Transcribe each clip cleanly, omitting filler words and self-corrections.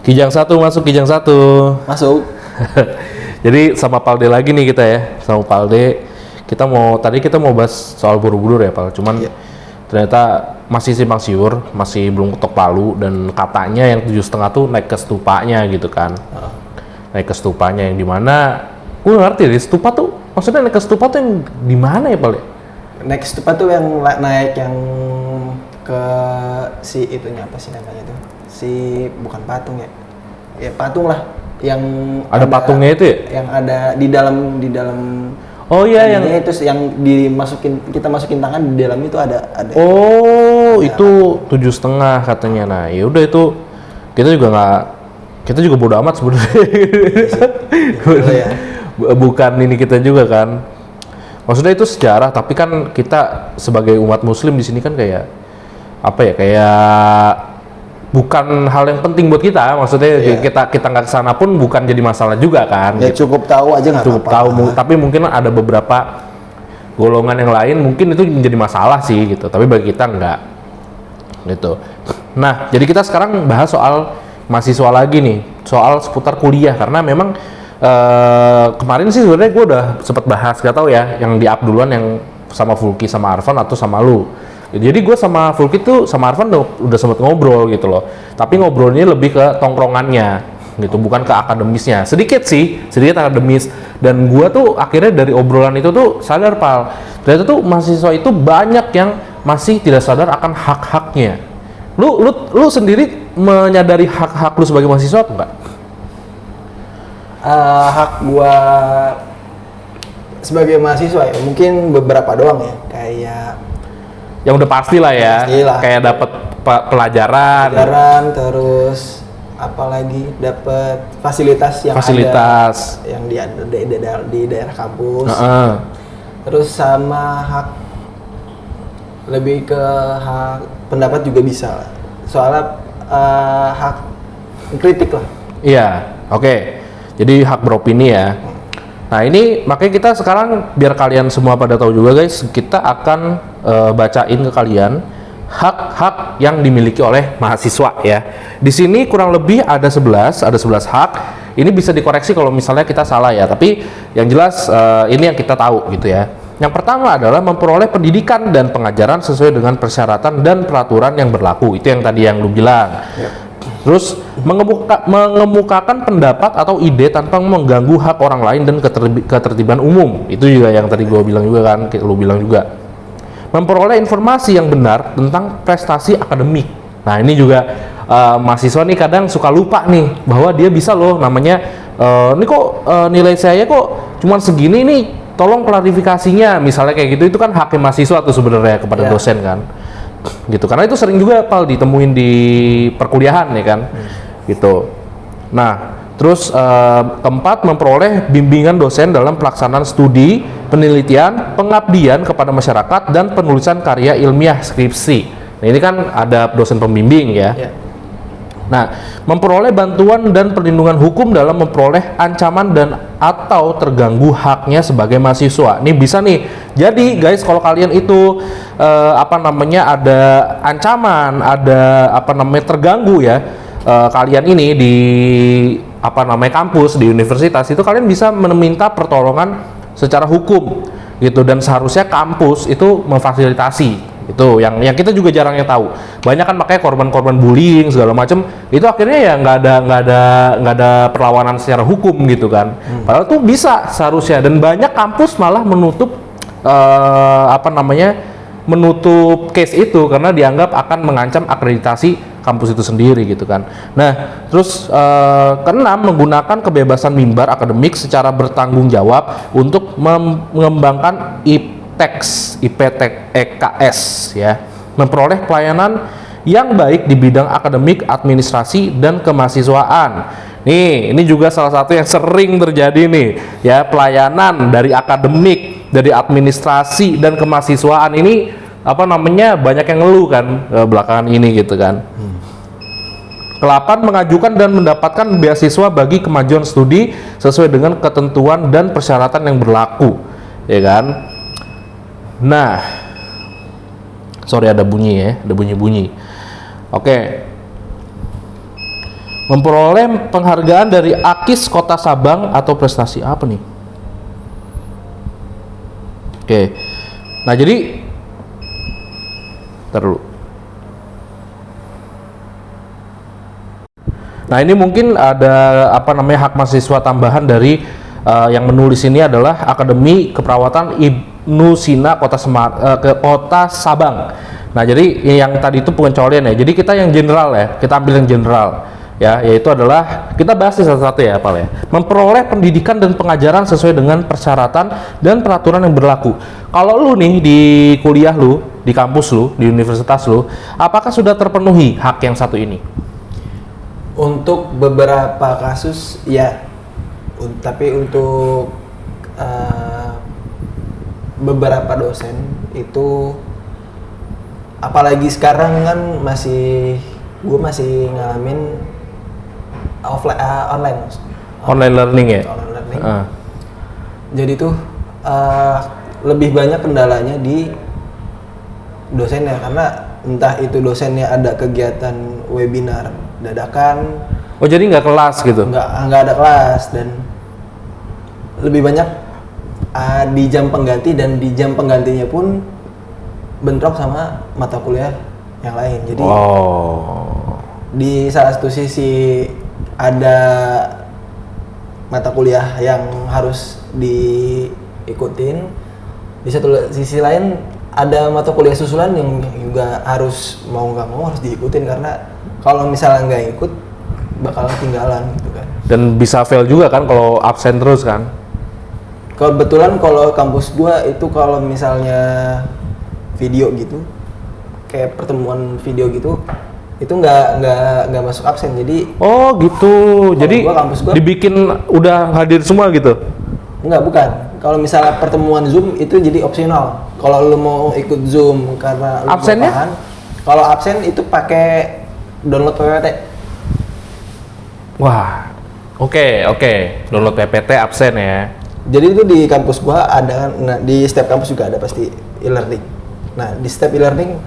Kijang satu masuk, Kijang satu. Masuk. Jadi sama Palde lagi nih kita ya, sama Palde. Tadi kita mau bahas soal Borobudur ya, Pal. Cuman ternyata masih simpang siur, masih belum ketok palu, dan katanya yang 7,5 tuh naik ke stupanya gitu kan. Naik ke stupanya yang dimana, gue ngerti deh, stupa tuh, maksudnya naik ke stupa tuh yang di mana ya, Pal? Naik stupa tuh yang naik yang ke si itunya apa sih namanya tuh? Bukan patung ya. Ya patung lah yang ada patungnya itu ya? Yang ada di dalam Oh iya, yang itu yang kita masukin tangan di dalam itu ada. Oh, itu 7,5 katanya. Nah, ya udah itu kita juga bodo amat sebenarnya. Ya. Bukan ini kita juga kan. Maksudnya itu sejarah, tapi kan kita sebagai umat muslim di sini kan kayak apa ya? Kayak bukan hal yang penting buat kita, maksudnya kita nggak kesana pun bukan jadi masalah juga kan. Ya gitu. Cukup tahu aja nggak cukup tahu, tapi mungkin ada beberapa golongan yang lain mungkin itu menjadi masalah sih gitu, tapi bagi kita nggak gitu. Nah, jadi kita sekarang bahas soal mahasiswa lagi nih, soal seputar kuliah, karena memang kemarin sih sebenarnya gue udah sempat bahas, gak tahu ya yang di up duluan yang sama Fulki sama Arfan atau sama lu. Jadi gue sama Fulki tuh sama Arfan udah sempet ngobrol gitu loh. Tapi ngobrolnya lebih ke tongkrongannya gitu, bukan ke akademisnya. Sedikit akademis. Dan gue tuh akhirnya dari obrolan itu tuh sadar, Pal, ternyata tuh mahasiswa itu banyak yang masih tidak sadar akan hak-haknya. Lu sendiri menyadari hak-hak lu sebagai mahasiswa apa enggak? Hak gua sebagai mahasiswa ya mungkin beberapa doang ya, kayak yang udah pasti lah ya, kayak dapat pelajaran, terus apalagi dapat fasilitas yang ada yang di daerah kampus. Terus sama hak lebih ke hak pendapat juga bisa lah. Soalnya hak kritik lah. Iya, oke. Jadi hak beropini ya. Nah ini makanya kita sekarang biar kalian semua pada tahu juga guys, kita akan bacain ke kalian hak-hak yang dimiliki oleh mahasiswa ya. Di sini kurang lebih ada 11 hak. Ini bisa dikoreksi kalau misalnya kita salah ya, tapi yang jelas ini yang kita tahu gitu ya. Yang pertama adalah memperoleh pendidikan dan pengajaran sesuai dengan persyaratan dan peraturan yang berlaku. Itu yang tadi yang lu bilang. Terus mengemukakan pendapat atau ide tanpa mengganggu hak orang lain dan ketertiban umum. Itu juga yang tadi gue bilang juga kan, lu bilang juga. Memperoleh informasi yang benar tentang prestasi akademik. Nah ini juga mahasiswa nih kadang suka lupa nih bahwa dia bisa loh namanya ini kok nilai saya kok cuma segini nih, tolong klarifikasinya. Misalnya kayak gitu, itu kan hak mahasiswa tuh sebenarnya kepada dosen kan. Gitu, karena itu sering juga Pal ditemuin di perkuliahan ya kan. Gitu. Nah, terus keempat, memperoleh bimbingan dosen dalam pelaksanaan studi, penelitian, pengabdian kepada masyarakat dan penulisan karya ilmiah skripsi. Nah, ini kan ada dosen pembimbing ya. Nah, memperoleh bantuan dan perlindungan hukum dalam memperoleh ancaman dan atau terganggu haknya sebagai mahasiswa. Ini bisa nih. Jadi guys, kalau kalian itu ada ancaman, ada terganggu ya, kalian ini di kampus, di universitas itu kalian bisa meminta pertolongan secara hukum gitu, dan seharusnya kampus itu memfasilitasi. Itu yang kita juga jarangnya tahu. Banyak kan makanya korban-korban bullying segala macam itu akhirnya ya nggak ada perlawanan secara hukum gitu kan. Padahal tuh bisa seharusnya, dan banyak kampus malah menutup menutup case itu karena dianggap akan mengancam akreditasi kampus itu sendiri gitu kan. Nah, terus keenam, menggunakan kebebasan mimbar akademik secara bertanggung jawab untuk mengembangkan IPTEKS ya, memperoleh pelayanan yang baik di bidang akademik, administrasi, dan kemahasiswaan. Nih, ini juga salah satu yang sering terjadi nih ya, pelayanan dari akademik, dari administrasi, dan kemahasiswaan ini banyak yang ngeluh kan belakangan ini gitu kan. Ke-8, mengajukan dan mendapatkan beasiswa bagi kemajuan studi sesuai dengan ketentuan dan persyaratan yang berlaku ya kan. Nah, sorry ada bunyi ya, ada bunyi-bunyi. Oke. Memperoleh penghargaan dari AKIS Kota Sabang atau prestasi apa nih? Oke. Nah, jadi terlalu. Nah, ini mungkin ada apa namanya hak mahasiswa tambahan dari yang menulis ini adalah Akademi Keperawatan Ibnu Sina Kota Sabang. Nah, jadi yang tadi itu pengecualian ya. Jadi kita yang general ya, kita ambil yang general ya, yaitu adalah kita bahas satu-satu ya, Pal ya. Memperoleh pendidikan dan pengajaran sesuai dengan persyaratan dan peraturan yang berlaku. Kalau lu nih di kuliah lu, di kampus lu, di universitas lu, apakah sudah terpenuhi hak yang satu ini? Untuk beberapa kasus ya, tapi untuk beberapa dosen itu, apalagi sekarang kan gue masih ngalamin Online learning ya. Online learning. Jadi tuh lebih banyak kendalanya di dosennya, karena entah itu dosennya ada kegiatan webinar dadakan. Oh, jadi nggak kelas gitu? Nggak ada kelas, dan lebih banyak di jam pengganti, dan di jam penggantinya pun bentrok sama mata kuliah yang lain. Jadi di salah satu sisi ada mata kuliah yang harus diikutin, di satu sisi lain ada mata kuliah susulan yang juga harus mau nggak mau harus diikutin, karena kalau misalnya nggak ikut bakal ketinggalan gitu kan. Dan bisa fail juga kan kalau absen terus kan? Kebetulan kalau kampus gua itu kalau misalnya video gitu, kayak pertemuan video gitu, itu nggak masuk absen. Jadi gitu. Jadi kampus gua dibikin udah hadir semua gitu? Bukan. Kalau misalnya pertemuan Zoom itu jadi opsional. Kalau lu mau ikut Zoom karena lu absennya? Kalau absen itu pakai download PPT. Wah, oke. Download PPT absen ya. Jadi itu di kampus gua ada, di setiap kampus juga ada pasti e-learning. Nah, di setiap e-learning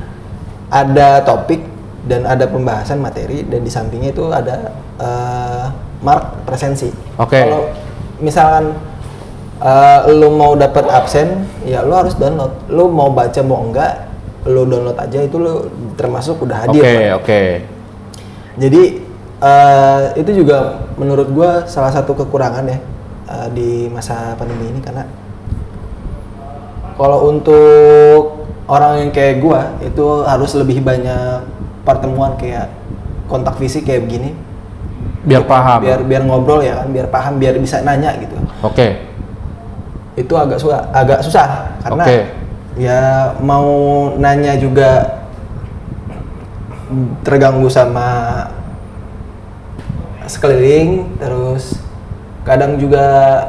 ada topik dan ada pembahasan materi, dan di sampingnya itu ada mark presensi. Kalau misalkan lu mau dapat absen, ya lu harus download. Lu mau baca mau enggak, lu download aja, itu lu termasuk udah hadir. Jadi itu juga menurut gua salah satu kekurangan ya di masa pandemi ini, karena kalau untuk orang yang kayak gua itu harus lebih banyak pertemuan, kayak kontak fisik kayak begini, biar paham, biar ngobrol ya kan, biar paham, biar bisa nanya gitu. Itu agak susah karena ya mau nanya juga terganggu sama sekeliling, terus kadang juga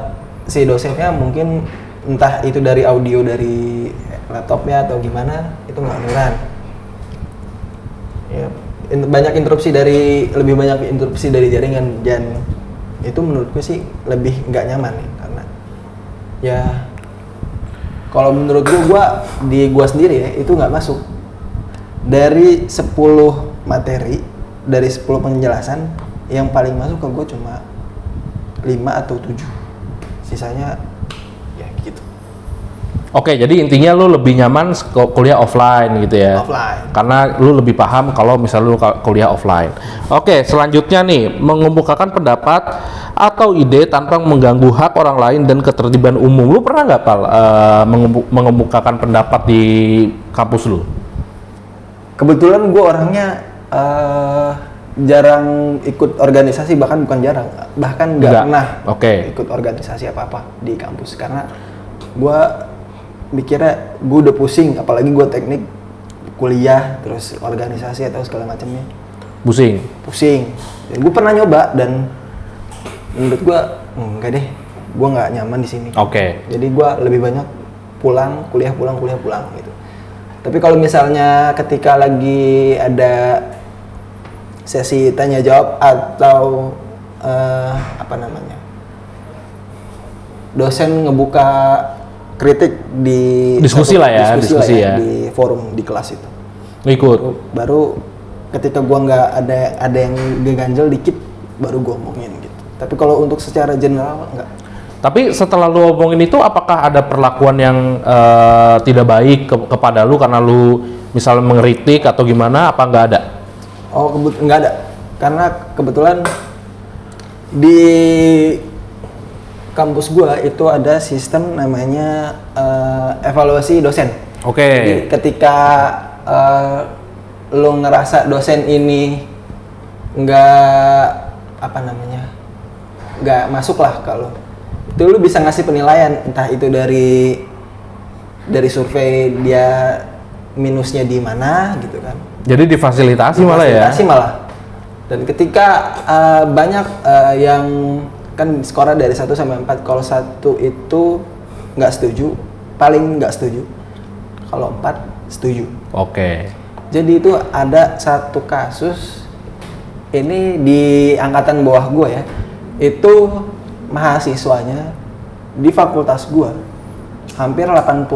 si dosennya mungkin entah itu dari audio dari laptopnya atau gimana, itu nggak kedengeran. Ya, lebih banyak interupsi dari jaringan, dan itu menurutku sih lebih nggak nyaman nih, karena ya kalau menurut gua sendiri ya itu nggak masuk. Dari 10 materi, dari 10 penjelasan, yang paling masuk ke gua cuma 5 atau 7, sisanya ya gitu. Jadi intinya lu lebih nyaman kuliah offline gitu ya? Offline. Karena lu lebih paham kalau misalnya lu kuliah offline. Selanjutnya nih, mengemukakan pendapat atau ide tanpa mengganggu hak orang lain dan ketertiban umum. Lu pernah nggak, Pal, mengemukakan pendapat di kampus lu? Kebetulan gue orangnya jarang ikut organisasi, bahkan nggak pernah ikut organisasi apa-apa di kampus, karena gue mikirnya gue udah pusing, apalagi gue teknik kuliah terus organisasi atau segala macamnya pusing. Dan gue pernah nyoba, dan menurut gue enggak deh, gue nggak nyaman di sini. Jadi gue lebih banyak pulang gitu. Tapi kalau misalnya ketika lagi ada sesi tanya jawab atau dosen ngebuka kritik di diskusi di forum di kelas itu, ikut. Baru ketika gua nggak ada yang ganjel dikit, baru gue omongin gitu. Tapi kalau untuk secara general enggak. Tapi setelah lu omongin itu, apakah ada perlakuan yang tidak baik kepada lu karena lu misalnya mengkritik atau gimana? Apa nggak ada? Oh, nggak ada. Karena kebetulan di kampus gua itu ada sistem namanya evaluasi dosen. Oke. Jadi ketika lu ngerasa dosen ini nggak masuk lah kalau itu, lu bisa ngasih penilaian, entah itu dari survei dia minusnya di mana gitu kan. Jadi difasilitasi malah ya? Difasilitasi malah. Dan ketika banyak yang kan skornya dari 1 sampai 4, kalau 1 itu nggak setuju, paling nggak setuju. Kalau 4 setuju. Oke. Jadi itu ada satu kasus, ini di angkatan bawah gue ya, itu mahasiswanya di fakultas gue hampir 80%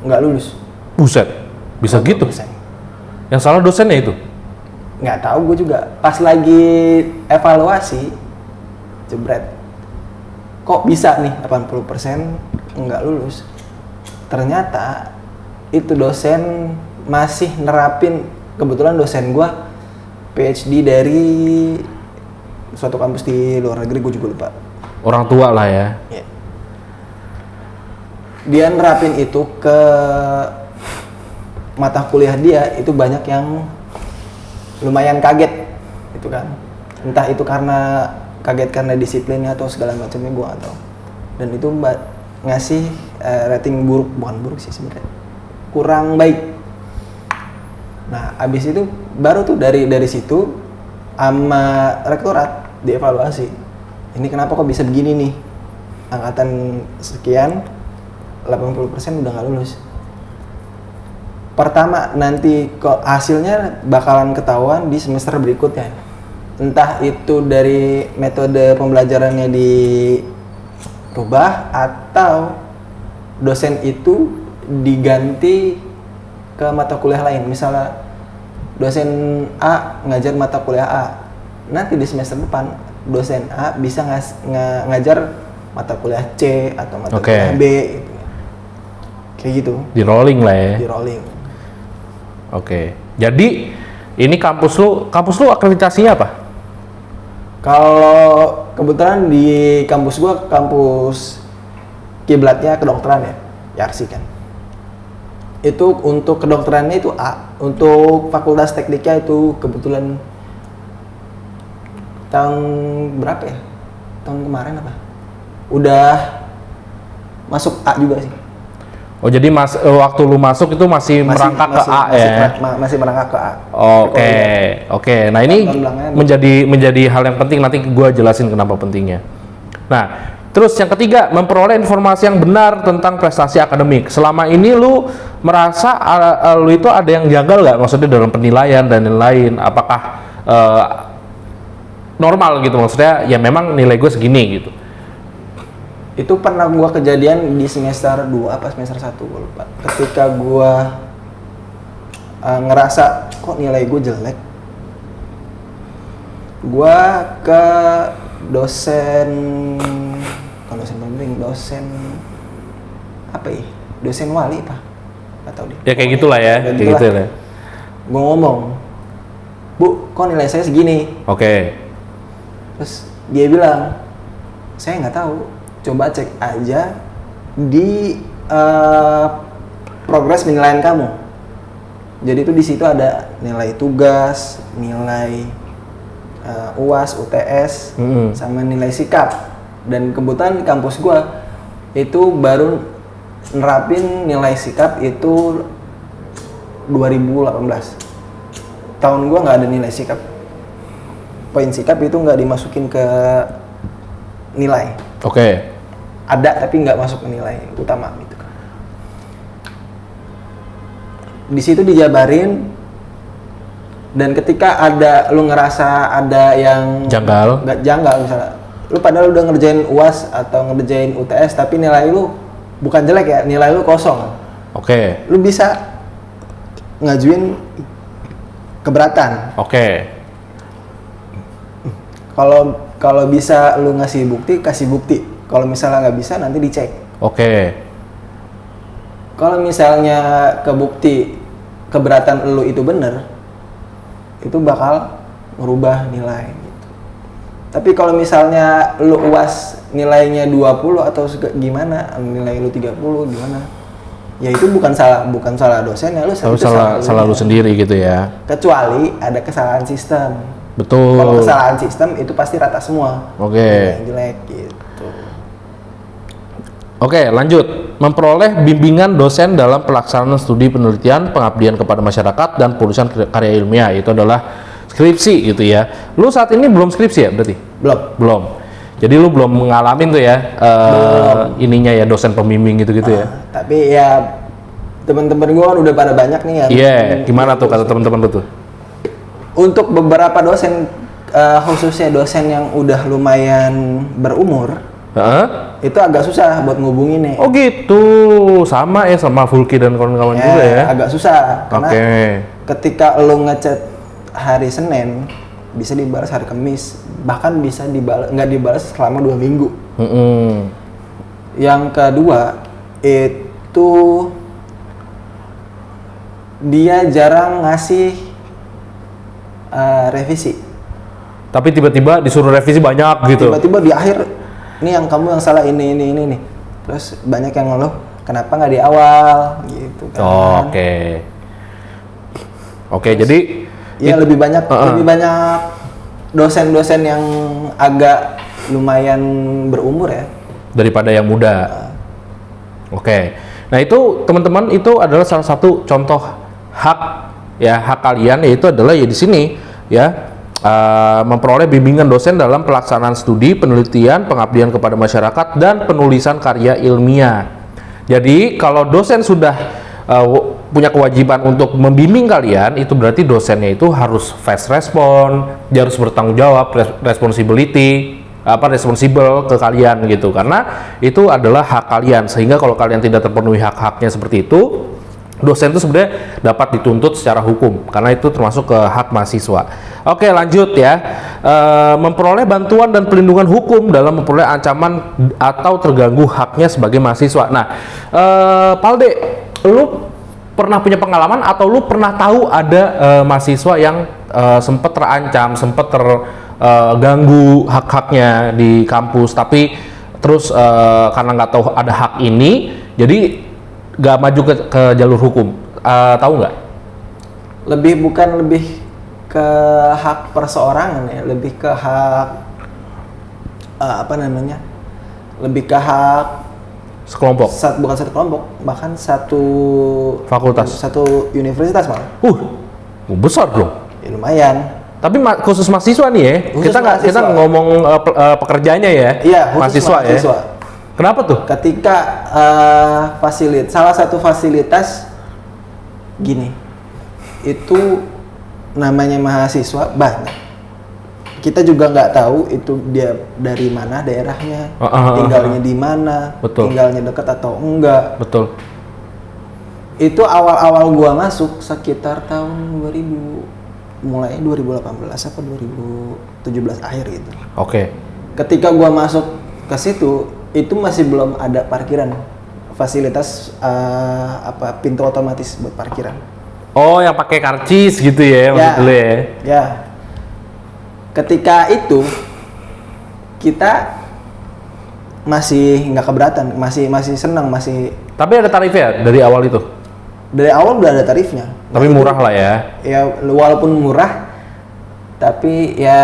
nggak lulus. Buset, bisa 80%. Gitu? Yang salah dosennya itu? Nggak tahu, gue juga pas lagi evaluasi, jebret, kok bisa nih 80% nggak lulus. Ternyata itu dosen masih nerapin, kebetulan dosen gue PhD dari suatu kampus di luar negeri, gue juga lupa. Orang tua lah ya? Yeah. Dia nerapin itu ke mata kuliah dia, itu banyak yang lumayan kaget itu kan. Entah itu karena kaget karena disiplinnya atau segala macamnya, gue gak tahu. Dan itu ngasih rating buruk, bukan buruk sih sebenarnya, kurang baik. Nah, abis itu baru tuh dari situ sama rektorat dievaluasi. Ini kenapa kok bisa begini nih? Angkatan sekian 80% udah nggak lulus. Pertama, nanti kok hasilnya bakalan ketahuan di semester berikutnya. Entah itu dari metode pembelajarannya dirubah atau dosen itu diganti ke mata kuliah lain. Misalnya dosen A ngajar mata kuliah A, nanti di semester depan dosen A bisa ngajar mata kuliah C atau mata kuliah B gitu. Kayak gitu. Di rolling lah ya. Di rolling. Oke. Jadi ini kampus lu akreditasinya apa? Kalau kebetulan di kampus gua, kampus kiblatnya kedokteran ya, Yarsi kan. Itu untuk kedokterannya itu A. Untuk fakultas tekniknya itu kebetulan tahun berapa ya? Tahun kemarin apa? Udah masuk A juga sih. Oh, jadi waktu lu masuk itu masih merangkak ke A ya? Masih merangkak ke A. Oke. Nah, ini menjadi hal yang penting, nanti gua jelasin kenapa pentingnya. Nah, terus yang ketiga, memperoleh informasi yang benar tentang prestasi akademik. Selama ini lu merasa lu itu ada yang janggal nggak? Maksudnya dalam penilaian dan lain-lain. Apakah normal gitu? Maksudnya ya memang nilai gue segini gitu. Itu pernah gua kejadian di semester 2 apa semester 1, gue lupa. Ketika gua ngerasa kok nilai gue jelek, gua ke dosen pembimbing, dosen apa ya? Dosen wali apa? Gak tau deh. Ya kayak gitulah ya, kayak gitu lah. Gua ngomong, "Bu, kok nilai saya segini?" Oke. Terus dia bilang, "Saya nggak tahu. Coba cek aja di progres penilaian kamu." Jadi itu di situ ada nilai tugas, nilai UAS, UTS, sama nilai sikap. Dan kebetulan di kampus gua itu baru nerapin nilai sikap itu 2018. Tahun gua nggak ada nilai sikap. Poin sikap itu nggak dimasukin ke nilai. Oke. Ada tapi nggak masuk ke nilai utama gitu. Di situ dijabarin, dan ketika lu ngerasa ada yang nggak janggal, misalnya lu padahal udah ngerjain UAS atau ngerjain UTS tapi nilai lu bukan jelek ya, nilai lu kosong. Oke. Lu bisa ngajuin keberatan. Oke. Kalau bisa lu ngasih bukti, kasih bukti. Kalau misalnya nggak bisa, nanti dicek. Oke. Kalau misalnya kebukti keberatan lu itu bener, itu bakal merubah nilai gitu. Tapi kalau misalnya lu UAS nilainya 20 atau gimana, nilai lu 30 gimana? Ya itu bukan salah dosen ya, lu salah lu sendiri gitu ya. Kecuali ada kesalahan sistem. Betul. Kalau kesalahan sistem itu pasti rata semua. Oke. Yang jelek gitu. Oke, lanjut. Memperoleh bimbingan dosen dalam pelaksanaan studi penelitian, pengabdian kepada masyarakat, dan penulisan karya ilmiah. Itu adalah skripsi gitu ya. Lu saat ini belum skripsi ya berarti? Belum. Jadi lu belum ngalamin tuh ya ininya ya, dosen pembimbing gitu-gitu ya. Tapi ya teman-teman gue kan udah pada banyak nih ya. Iya, gimana tuh kata teman-teman lu tuh? Untuk beberapa dosen khususnya dosen yang udah lumayan berumur, itu agak susah buat ngubungin nih. Oh gitu, sama ya sama Fulki dan kawan-kawan juga ya. Agak susah karena ketika lu ngechat hari Senin bisa dibalas hari Kamis, bahkan bisa nggak dibalas selama 2 minggu. Yang kedua itu dia jarang ngasih revisi. Tapi tiba-tiba disuruh revisi banyak gitu. Tiba-tiba di akhir, ini yang kamu yang salah ini nih. Terus banyak yang ngeluh, kenapa nggak di awal gitu kan. Oke, jadi ya lebih banyak dosen-dosen yang agak lumayan berumur ya daripada yang muda. Oke. Nah, itu teman-teman itu adalah salah satu contoh hak kalian, yaitu adalah ya di sini ya memperoleh bimbingan dosen dalam pelaksanaan studi, penelitian, pengabdian kepada masyarakat, dan penulisan karya ilmiah. Jadi kalau dosen sudah punya kewajiban untuk membimbing kalian, itu berarti dosennya itu harus fast respon, dia harus bertanggung jawab, responsibel ke kalian gitu, karena itu adalah hak kalian. Sehingga kalau kalian tidak terpenuhi hak-haknya seperti itu, dosen itu sebenarnya dapat dituntut secara hukum, karena itu termasuk ke hak mahasiswa. Oke, lanjut ya. Memperoleh bantuan dan perlindungan hukum dalam memperoleh ancaman atau terganggu haknya sebagai mahasiswa. Nah, Palde, lu pernah punya pengalaman atau lu pernah tahu ada mahasiswa yang sempat terancam, sempat terganggu hak-haknya di kampus, tapi terus karena nggak tahu ada hak ini, jadi nggak maju ke jalur hukum? Tahu nggak? Lebih ke hak perseorangan ya, lebih ke hak lebih ke hak sekelompok. Bukan satu kelompok, bahkan satu fakultas, satu universitas malah. Besar dong. Ya, lumayan. Tapi khusus mahasiswa nih ya. Kita ngomong pekerjanya ya. Iya, mahasiswa ya. Kenapa tuh? Ketika salah satu fasilitas gini, itu namanya mahasiswa banyak. Kita juga nggak tahu itu dia dari mana daerahnya, tinggalnya di mana, tinggalnya dekat atau enggak. Betul. Itu awal-awal gua masuk sekitar tahun 2018 apa 2017 akhir gitu. Oke. Ketika gua masuk ke situ, itu masih belum ada parkiran, fasilitas pintu otomatis buat parkiran. Oh, yang pakai karcis gitu ya, maksud dulu ya? Ya. Ketika itu kita masih nggak keberatan, masih senang, masih. Tapi ada tarifnya dari awal itu? Dari awal udah ada tarifnya. Tapi murah lah ya? Ya, walaupun murah, tapi ya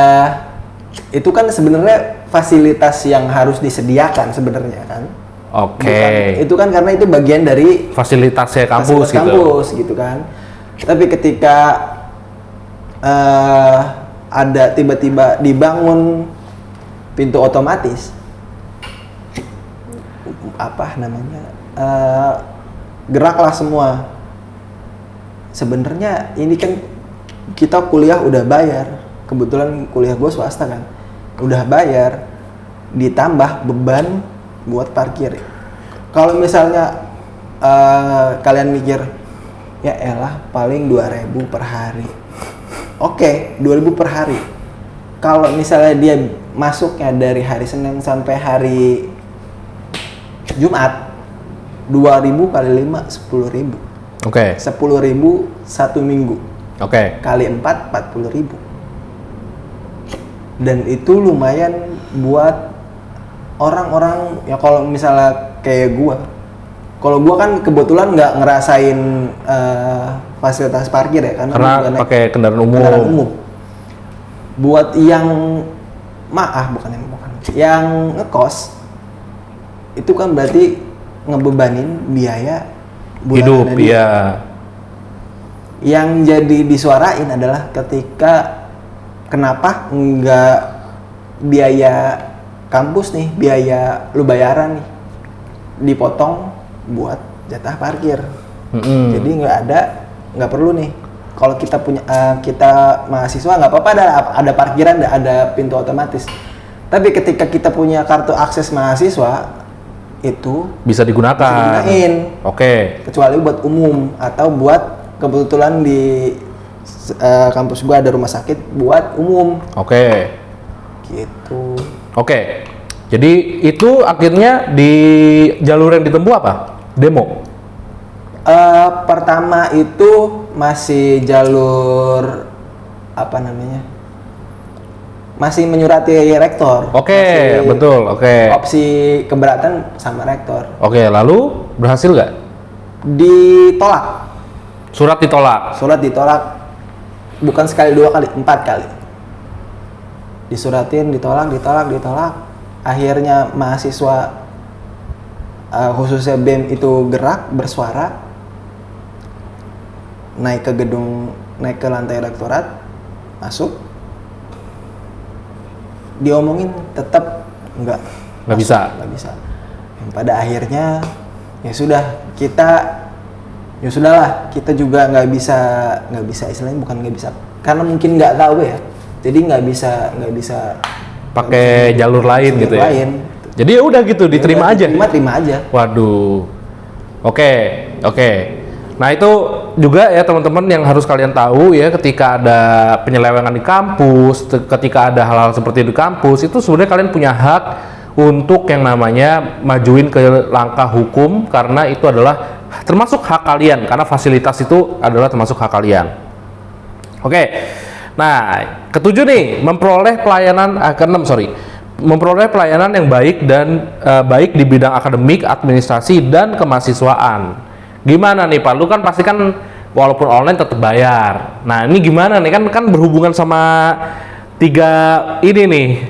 itu kan sebenarnya fasilitas yang harus disediakan sebenarnya kan. Oke. Itu kan karena itu bagian dari fasilitasnya kampus gitu kan. Tapi ketika ada tiba-tiba dibangun pintu otomatis, geraklah semua. Sebenarnya ini kan kita kuliah udah bayar, kebetulan kuliah gue swasta kan, udah bayar, ditambah beban buat parkir. Kalau misalnya kalian mikir, ya elah paling 2.000 per hari. Oke, 2.000 per hari. kalau misalnya dia masuknya dari hari Senin sampai hari Jumat, 2.000 kali 5 10.000. Oke. 10.000 satu minggu. Oke. Kali 4 40.000. Dan itu lumayan buat orang-orang ya, kalau misalnya kayak gua. Kalau gua kan kebetulan nggak ngerasain fasilitas parkir ya, karena pakai kendaraan umum. Buat yang yang ngekos itu kan berarti ngebebanin biaya hidup, iya. Yang jadi disuarain adalah ketika kenapa nggak biaya kampus nih, biaya lu bayaran nih dipotong buat jatah parkir. Jadi nggak perlu nih. Kalau kita punya kita mahasiswa nggak apa-apa, ada parkiran, ada pintu otomatis. Tapi ketika kita punya kartu akses mahasiswa itu bisa digunakan. Oke. Kecuali buat umum atau buat kebetulan di kampus gua ada rumah sakit buat umum. Oke. Gitu. Oke. Jadi itu akhirnya di jalur yang ditempuh apa? Demo. Pertama itu masih jalur apa namanya? Masih menyurati rektor. Oke, betul. Oke. Opsi keberatan sama rektor. Oke, lalu berhasil nggak? Ditolak. Surat ditolak. Surat ditolak. Bukan sekali, 2 kali, 4 kali. Disuratin, ditolak. Akhirnya mahasiswa khususnya BEM itu gerak, bersuara, naik ke lantai rektorat, masuk. Diomongin tetap nggak bisa. Pada akhirnya ya sudahlah, kita juga nggak bisa istilahnya, bukan nggak bisa, karena mungkin nggak tahu ya, jadi nggak bisa pakai jalur lain gitu ya. Jadi ya udah gitu, diterima aja. Terima aja. Waduh. Oke. Nah itu juga ya teman-teman yang harus kalian tahu ya, ketika ada penyelewengan di kampus, ketika ada hal-hal seperti di kampus, itu sebenarnya kalian punya hak untuk yang namanya majuin ke langkah hukum, karena itu adalah termasuk hak kalian, karena fasilitas itu adalah termasuk hak kalian. Oke. Nah, ketujuh nih, memperoleh pelayanan yang baik dan baik di bidang akademik, administrasi, dan kemahasiswaan. Gimana nih Pak? Lu kan pasti kan walaupun online tetap bayar. Nah ini gimana nih? Kan berhubungan sama 3 ini nih.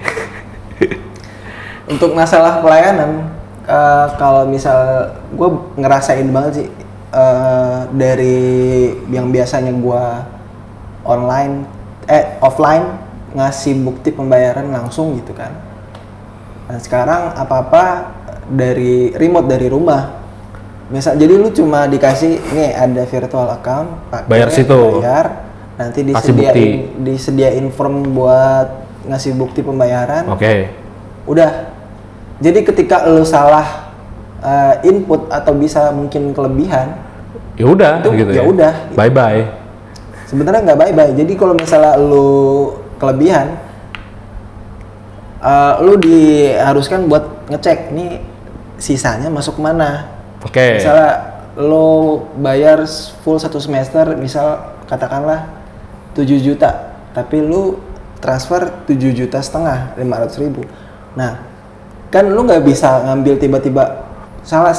Untuk masalah pelayanan, kalau misal gue ngerasain banget sih, dari yang biasanya gue offline ngasih bukti pembayaran langsung gitu kan. Dan sekarang apa-apa dari remote, dari rumah. Misal jadi lu cuma dikasih nih ada virtual account, bayar situ, nanti disediain form buat ngasih bukti pembayaran. Oke. Udah. Jadi ketika lu salah input atau bisa mungkin kelebihan, ya udah gitu. Ya udah. Bye bye. Sebenarnya nggak bye bye. Jadi kalau misalnya lu kelebihan, lu diharuskan buat ngecek nih sisanya masuk kemana. Oke. Misalnya lo bayar full 1 semester, misal katakanlah 7 juta, tapi lu transfer 7,5 juta, 500.000. Nah, kan lu nggak bisa ngambil tiba-tiba saya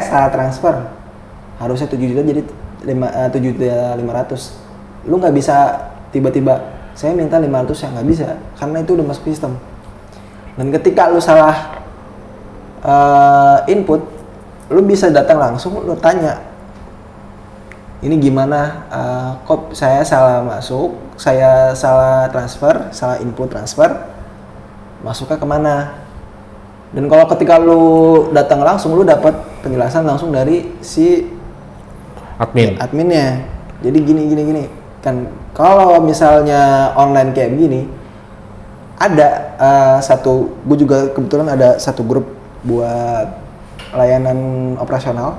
salah transfer, harusnya 7 juta jadi 7,5 juta. Lu nggak bisa tiba-tiba saya minta 500, ya nggak bisa, karena itu udah masuk sistem. Dan ketika lu salah input, lu bisa datang langsung, lu tanya, ini gimana, kok saya salah masuk, saya salah transfer, salah input transfer, masuknya kemana. Dan kalau ketika lu datang langsung, lu dapat penjelasan langsung dari si adminnya. Jadi gini kan, kalau misalnya online kayak begini, ada gue juga kebetulan ada satu grup buat layanan operasional.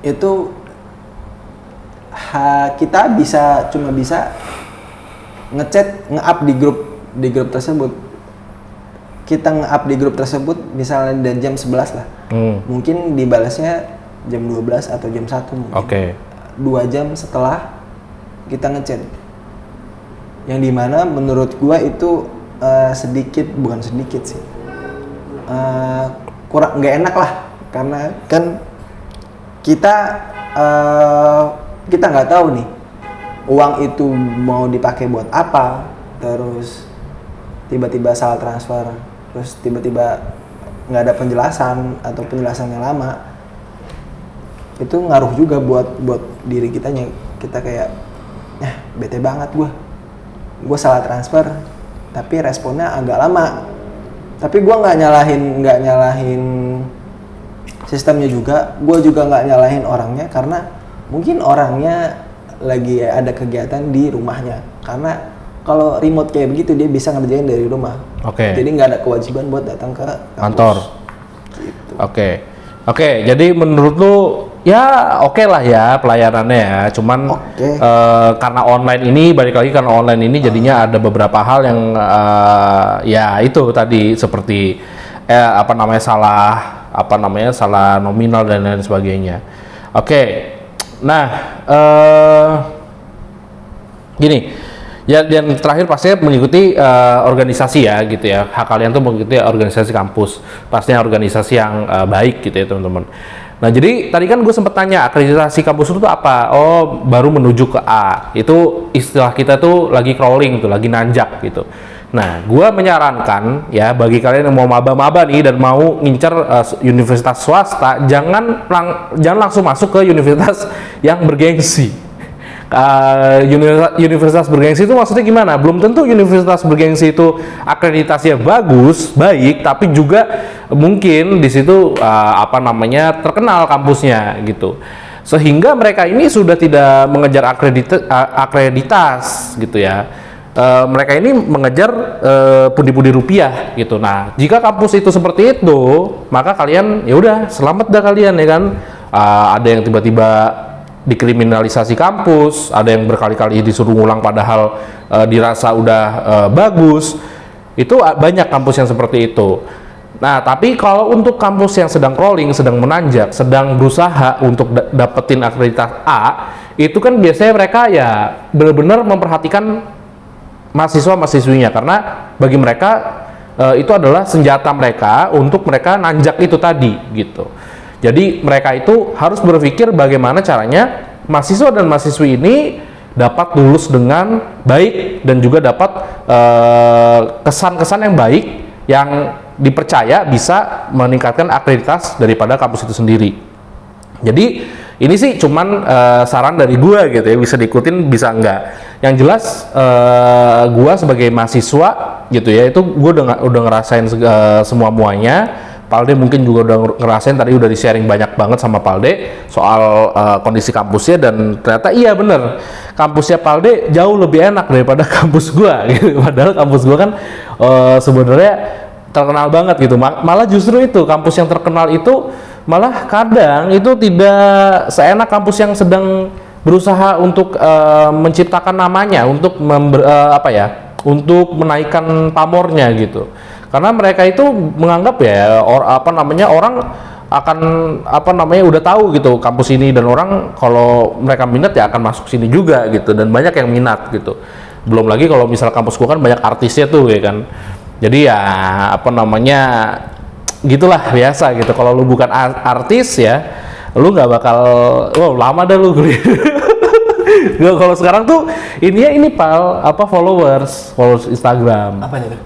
Itu kita cuma bisa ngechat, nge-up di grup tersebut. Kita nge-up di grup tersebut misalnya dari jam 11 lah. Mungkin dibalasnya jam 12 atau jam 1 mungkin. 2 jam setelah kita ngechat. Yang dimana menurut gua itu bukan sedikit sih. Kurang nggak enak lah. Karena kan kita nggak tahu nih uang itu mau dipakai buat apa, terus tiba-tiba salah transfer, terus tiba-tiba nggak ada penjelasan atau penjelasan yang lama, itu ngaruh juga buat diri kitanya. Kita kayak bete banget gue salah transfer tapi responnya agak lama. Tapi gue nggak nyalahin sistemnya juga, gue juga nggak nyalahin orangnya, karena mungkin orangnya lagi ada kegiatan di rumahnya, karena kalau remote kayak begitu dia bisa ngerjain dari rumah. Jadi nggak ada kewajiban buat datang ke kantor. Gitu. Oke, jadi menurut lu ya oke lah ya pelayanannya ya, cuman karena online ini, balik lagi karena online ini jadinya ada beberapa hal yang ya itu tadi seperti salah nominal dan lain sebagainya. Nah gini ya, dan terakhir pastinya mengikuti organisasi ya gitu ya. Hak kalian tuh mengikuti organisasi kampus, pastinya organisasi yang baik gitu ya teman-teman. Nah jadi tadi kan gue sempat tanya akreditasi kampus itu apa? Oh, baru menuju ke A. Itu istilah kita tuh lagi crawling tuh, lagi nanjak gitu. Nah, gue menyarankan ya bagi kalian yang mau maba-maba nih dan mau ngincer universitas swasta, jangan langsung masuk ke universitas yang bergengsi. Universitas bergengsi itu maksudnya gimana? Belum tentu universitas bergengsi itu akreditasinya baik, tapi juga mungkin di situ terkenal kampusnya gitu. Sehingga mereka ini sudah tidak mengejar akreditas gitu ya. Mereka ini mengejar pundi-pundi rupiah gitu. Nah, jika kampus itu seperti itu, maka kalian ya udah selamat dah kalian ya kan. Ada yang tiba-tiba dikriminalisasi kampus, ada yang berkali-kali disuruh ngulang padahal dirasa udah bagus. Itu banyak kampus yang seperti itu. Nah, tapi kalau untuk kampus yang sedang crawling, sedang menanjak, sedang berusaha untuk dapetin akreditas A, itu kan biasanya mereka ya benar-benar memperhatikan mahasiswa-mahasiswinya, karena bagi mereka itu adalah senjata mereka untuk mereka nanjak itu tadi gitu. Jadi mereka itu harus berpikir bagaimana caranya mahasiswa dan mahasiswi ini dapat lulus dengan baik dan juga dapat kesan-kesan yang baik yang dipercaya bisa meningkatkan akreditas daripada kampus itu sendiri. Jadi ini sih cuman saran dari gua gitu ya, bisa diikutin bisa enggak. Yang jelas gua sebagai mahasiswa gitu ya, itu gua udah ngerasain semua muanya. Palde mungkin juga udah ngerasain, tadi udah di-sharing banyak banget sama Palde soal kondisi kampusnya, dan ternyata iya bener, kampusnya Palde jauh lebih enak daripada kampus gua gitu. Padahal kampus gua kan sebenarnya terkenal banget gitu. Malah justru itu kampus yang terkenal itu malah kadang itu tidak seenak kampus yang sedang berusaha untuk menciptakan namanya, untuk untuk menaikkan pamornya gitu. Karena mereka itu menganggap ya orang akan udah tahu gitu kampus ini, dan orang kalau mereka minat ya akan masuk sini juga gitu, dan banyak yang minat gitu. Belum lagi kalau misal kampus gua kan banyak artisnya tuh ya kan. Jadi ya gitulah biasa gitu. Kalau lu bukan artis ya lu nggak bakal lama dah lu kuliah. Kalau sekarang tuh ini followers Instagram. Apanya tuh?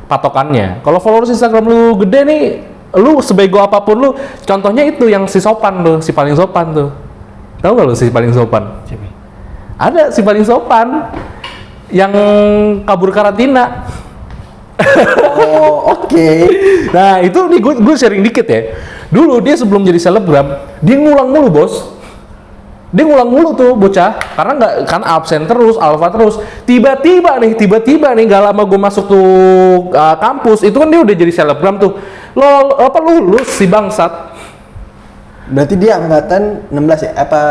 Patokannya. Kalau followers Instagram lu gede nih, lu sebego apapun lu, contohnya itu yang si sopan tuh, si paling sopan tuh. Tahu nggak lu si paling sopan? Siapa? Ada si paling sopan yang kabur karantina. Oh, oke. Nah, itu nih gue sharing dikit ya. Dulu dia sebelum jadi selebgram, dia ngulang mulu, Bos. Dia ngulang mulu tuh bocah, karena absen terus, alfa terus. Tiba-tiba nih nggak lama gue masuk tuh kampus, itu kan dia udah jadi selebgram tuh. Lulus si bangsat. Berarti dia angkatan 16 ya? Apa?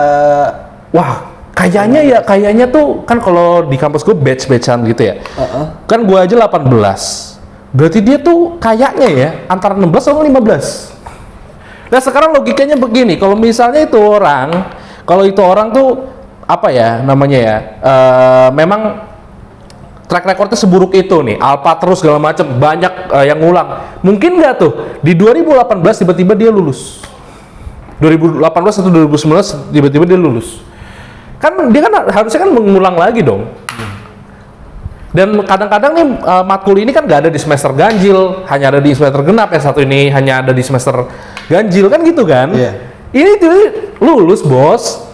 Wah, Kayaknya tuh kan kalau di kampus gue batch-batchan gitu ya. Kan gue aja 18. Berarti dia tuh kayaknya ya antara 16 sama 15. Nah sekarang logikanya begini, kalau misalnya itu orang tuh apa ya namanya ya, memang track recordnya seburuk itu nih, alpha terus segala macam, banyak yang ngulang. Mungkin nggak tuh di 2018 tiba-tiba dia lulus, 2018 atau 2019 tiba-tiba dia lulus. Kan dia kan harusnya kan mengulang lagi dong. Dan kadang-kadang nih matkul ini kan nggak ada di semester ganjil, hanya ada di semester genap. Yang satu ini hanya ada di semester ganjil kan gitu kan? Iya. Ini tuh lulus bos.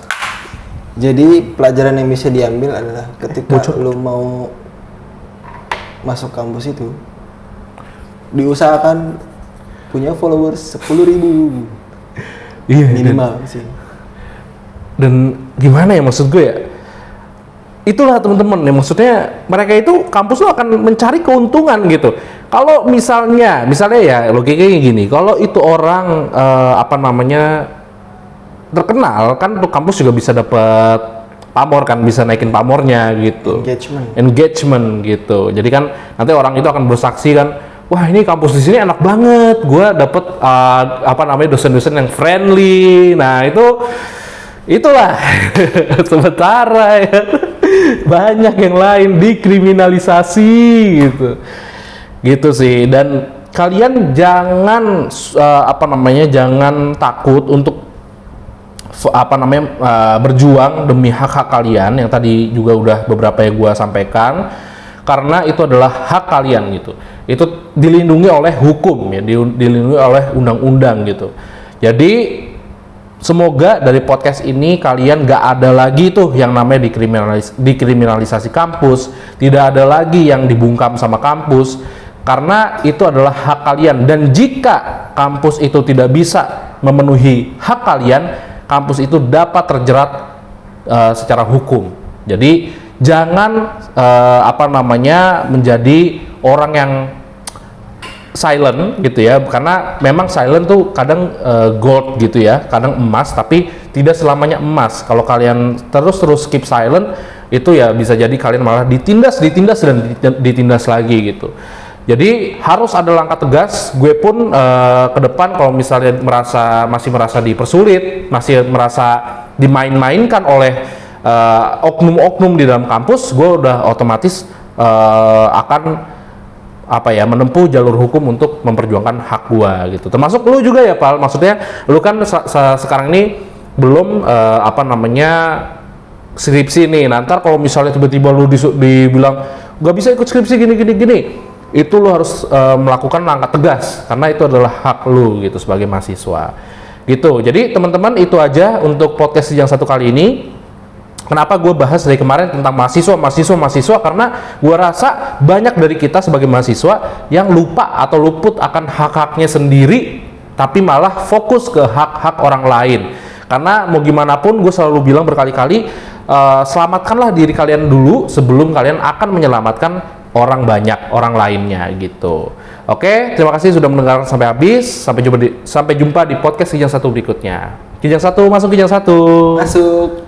Jadi pelajaran yang bisa diambil adalah ketika lu mau masuk kampus itu, diusahakan punya followers 10.000. Iya. Minimal sih. Dan gimana ya maksud gue ya? Itulah teman-teman ya, maksudnya mereka itu kampus tuh akan mencari keuntungan gitu. Kalau misalnya ya logikanya gini, kalau itu orang terkenal kan untuk kampus juga bisa dapat pamor kan, bisa naikin pamornya gitu. Engagement gitu. Jadi kan nanti orang itu akan bersaksi kan, wah ini kampus di sini enak banget, gue dapet dosen-dosen yang friendly. Nah itulah sementara ya banyak yang lain dikriminalisasi gitu sih. Dan kalian jangan jangan takut untuk berjuang demi hak-hak kalian yang tadi juga udah beberapa yang gua sampaikan, karena itu adalah hak kalian gitu. Itu dilindungi oleh hukum ya, dilindungi oleh undang-undang gitu. Jadi semoga dari podcast ini kalian gak ada lagi tuh yang namanya dikriminalisasi kampus, tidak ada lagi yang dibungkam sama kampus, karena itu adalah hak kalian. Dan jika kampus itu tidak bisa memenuhi hak kalian, kampus itu dapat terjerat secara hukum. Jadi jangan menjadi orang yang silent gitu ya, karena memang silent tuh kadang gold gitu ya, kadang emas, tapi tidak selamanya emas. Kalau kalian terus keep silent, itu ya bisa jadi kalian malah ditindas dan ditindas lagi gitu. Jadi harus ada langkah tegas. Gue pun ke depan kalau misalnya masih merasa dipersulit, masih merasa dimain-mainkan oleh oknum-oknum di dalam kampus, gue udah otomatis akan menempuh jalur hukum untuk memperjuangkan hak gua gitu. Termasuk lu juga ya, Pal. Maksudnya lu kan sekarang ini belum skripsi nih. Nanti kalau misalnya tiba-tiba lu dibilang nggak bisa ikut skripsi gini, itu lu harus melakukan langkah tegas, karena itu adalah hak lu gitu sebagai mahasiswa. Gitu. Jadi teman-teman, itu aja untuk podcast yang satu kali ini. Kenapa gue bahas dari kemarin tentang mahasiswa, karena gue rasa banyak dari kita sebagai mahasiswa yang lupa atau luput akan hak-haknya sendiri, tapi malah fokus ke hak-hak orang lain. Karena mau gimana pun, gue selalu bilang berkali-kali, selamatkanlah diri kalian dulu sebelum kalian akan menyelamatkan orang lainnya gitu. Oke, terima kasih sudah mendengarkan sampai habis. Sampai jumpa di podcast Kijang Satu berikutnya. Kijang Satu, masuk Kijang Satu. Masuk.